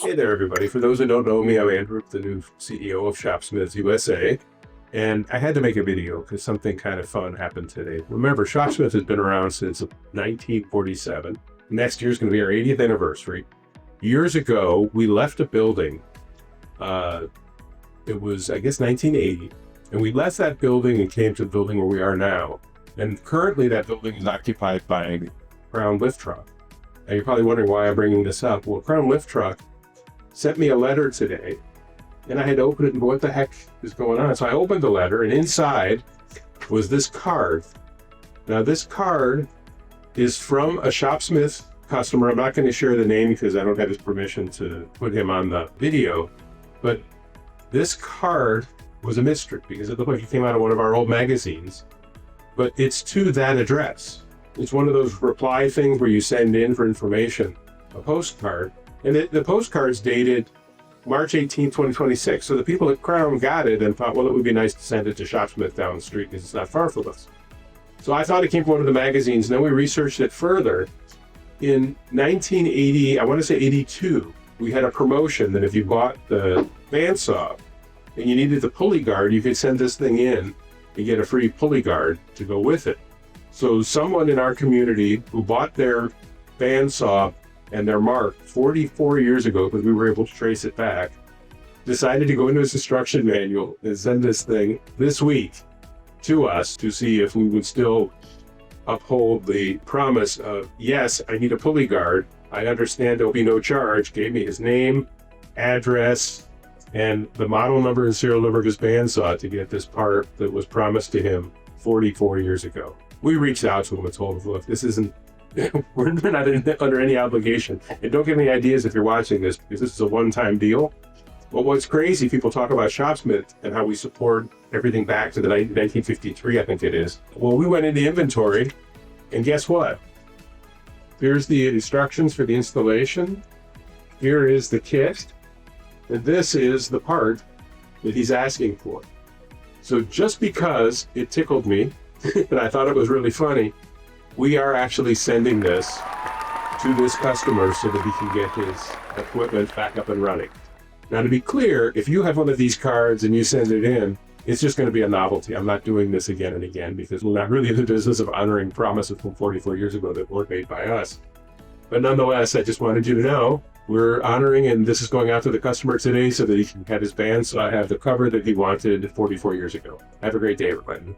Hey there, everybody. For those who don't know me, I'm Andrew, the new CEO of ShopSmith USA. And I had to make a video because something kind of fun happened today. Remember, ShopSmith has been around since 1947. Next year's going to be our 80th anniversary. Years ago, we left a building. It was, I guess, 1980. And we left that building and came to the building where we are now. And currently, that building is occupied by Crown Lift Truck. And you're probably wondering why I'm bringing this up. Well, Crown Lift Truck sent me a letter today, and I had to open it and go, what the heck is going on? So I opened the letter, and inside was this card. Now, this card is from a ShopSmith customer. I'm not going to share the name because I don't have his permission to put him on the video, but this card was a mystery because it looked like it came out of one of our old magazines, but it's to that address. It's one of those reply things where you send in for information, a postcard. And the postcard's dated March 18, 2026. So the people at Crown got it and thought, well, it would be nice to send it to ShopSmith down the street because it's not far from us. So I thought it came from one of the magazines. And then we researched it further. In 1980, I want to say 82, we had a promotion that if you bought the bandsaw and you needed the pulley guard, you could send this thing in and get a free pulley guard to go with it. So someone in our community who bought their bandsaw and their mark 44 years ago, because we were able to trace it back, decided to go into his instruction manual and send this thing this week to us to see if we would still uphold the promise of, yes, I need a pulley guard. I understand there'll be no charge. Gave me his name, address, and the model number and serial number of his bandsaw to get this part that was promised to him 44 years ago. We reached out to him and told him, look, this isn't, we're not under any obligation. And don't give me ideas if you're watching this, because this is a one-time deal. But what's crazy, people talk about ShopSmith and how we support everything back to the 1953, I think it is. Well, we went into inventory, and guess what? Here's the instructions for the installation. Here is the kit. And this is the part that he's asking for. So just because it tickled me, and I thought it was really funny, we are actually sending this to this customer so that he can get his equipment back up and running. Now, to be clear, if you have one of these cards and you send it in, it's just going to be a novelty. I'm not doing this again and again because we're not really in the business of honoring promises from 44 years ago that weren't made by us. But nonetheless, I just wanted you to know we're honoring, and this is going out to the customer today so that he can have his bandsaw have the cover that he wanted 44 years ago. Have a great day, everybody.